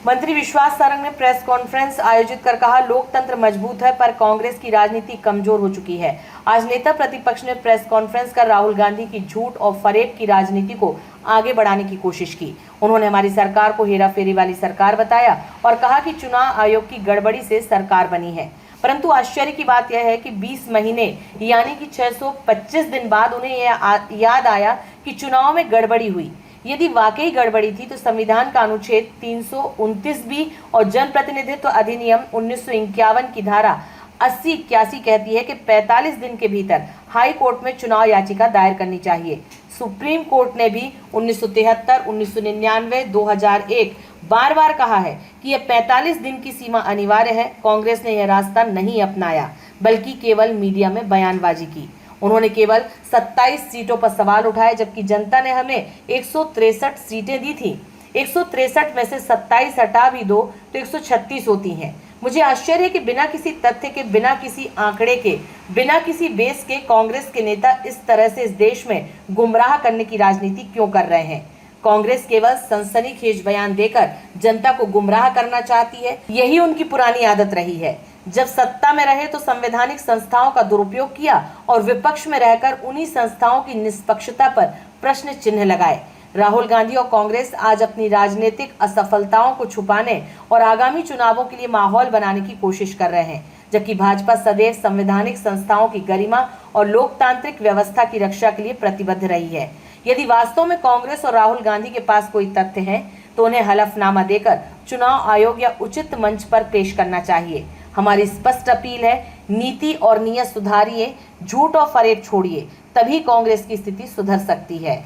मंत्री विश्वास सारंग ने प्रेस कॉन्फ्रेंस आयोजित कर कहा, लोकतंत्र मजबूत है पर कांग्रेस की राजनीति कमजोर हो चुकी है। आज नेता प्रतिपक्ष ने प्रेस कॉन्फ्रेंस कर राहुल गांधी की झूठ और फरेब की राजनीति को आगे बढ़ाने की कोशिश की। उन्होंने हमारी सरकार को हेराफेरी वाली सरकार बताया और कहा कि चुनाव आयोग की गड़बड़ी से सरकार बनी है। परंतु आश्चर्य की बात यह है कि 20 महीने यानी कि 625 दिन बाद उन्हें यह याद आया कि चुनाव में गड़बड़ी हुई। यदि वाकई गड़बड़ी थी तो संविधान का अनुच्छेद 329 बी और जनप्रतिनिधित्व अधिनियम 1951 की धारा 80-81 कहती है कि 45 दिन के भीतर हाई कोर्ट में चुनाव याचिका दायर करनी चाहिए। सुप्रीम कोर्ट ने भी 1973, 1999, 2001 बार बार कहा है कि यह 45 दिन की सीमा अनिवार्य है। कांग्रेस ने यह रास्ता नहीं अपनाया बल्कि केवल मीडिया में बयानबाजी की। उन्होंने केवल 27 सीटों पर सवाल उठाए, जबकि जनता ने हमें 163 सीटें दी थी। 163 में से 27 हटा भी दो तो 136 होती हैं। मुझे आश्चर्य है कि बिना किसी तथ्य के, बिना किसी आंकड़े के, बिना किसी बेस के कांग्रेस के नेता इस तरह से इस देश में गुमराह करने की राजनीति क्यों कर रहे हैं। कांग्रेस केवल सनसनीखेज बयान देकर जनता को गुमराह करना चाहती है। यही उनकी पुरानी आदत रही है। जब सत्ता में रहे तो संवैधानिक संस्थाओं का दुरुपयोग किया और विपक्ष में रहकर उन्हीं संस्थाओं की निष्पक्षता पर प्रश्न चिन्ह लगाए। राहुल गांधी और कांग्रेस आज अपनी राजनीतिक असफलताओं को छुपाने और आगामी चुनावों के लिए माहौल बनाने की कोशिश कर रहे हैं, जबकि भाजपा सदैव संवैधानिक संस्थाओं की गरिमा और लोकतांत्रिक व्यवस्था की रक्षा के लिए प्रतिबद्ध रही है। यदि वास्तव में कांग्रेस और राहुल गांधी के पास कोई तथ्य है तो उन्हें हलफनामा देकर चुनाव आयोग या उचित मंच पर पेश करना चाहिए। हमारी स्पष्ट अपील है, नीति और नियत सुधारिए, झूठ और फरेब छोड़िए, तभी कांग्रेस की स्थिति सुधर सकती है।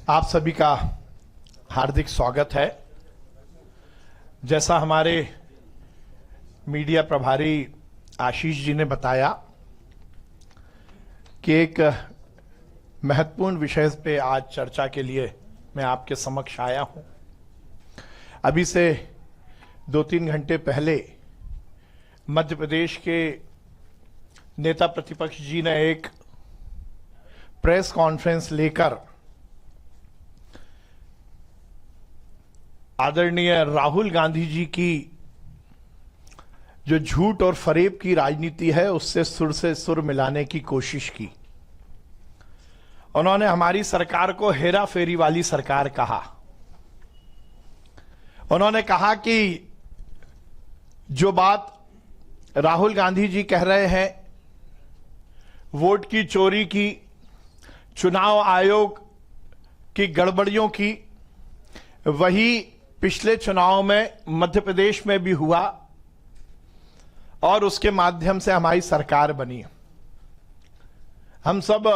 आप सभी का हार्दिक स्वागत है। जैसा हमारे मीडिया प्रभारी आशीष जी ने बताया कि एक महत्वपूर्ण विषय पे आज चर्चा के लिए मैं आपके समक्ष आया हूं। अभी से 2-3 घंटे पहले मध्य प्रदेश के नेता प्रतिपक्ष जी ने एक प्रेस कॉन्फ्रेंस लेकर आदरणीय राहुल गांधी जी की जो झूठ और फरेब की राजनीति है उससे सुर से सुर मिलाने की कोशिश की। उन्होंने हमारी सरकार को हेरा फेरी वाली सरकार कहा। उन्होंने कहा कि जो बात राहुल गांधी जी कह रहे हैं, वोट की चोरी की, चुनाव आयोग की गड़बड़ियों की, वही पिछले चुनाव में मध्य प्रदेश में भी हुआ और उसके माध्यम से हमारी सरकार बनी। हम सब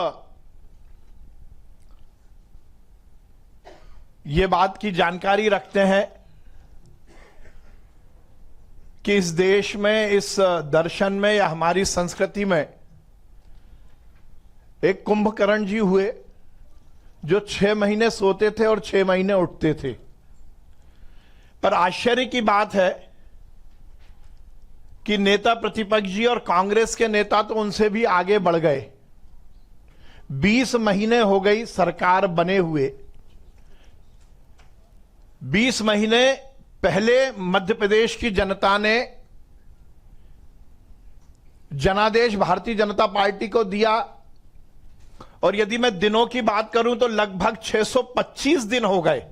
ये बात की जानकारी रखते हैं कि इस देश में, इस दर्शन में या हमारी संस्कृति में एक कुंभकर्ण जी हुए जो 6 महीने सोते थे और 6 महीने उठते थे। पर आश्चर्य की बात है कि नेता प्रतिपक्ष जी और कांग्रेस के नेता तो उनसे भी आगे बढ़ गए। 20 महीने हो गई सरकार बने हुए। 20 महीने पहले मध्य प्रदेश की जनता ने जनादेश भारतीय जनता पार्टी को दिया और यदि मैं दिनों की बात करूं तो लगभग 625 दिन हो गए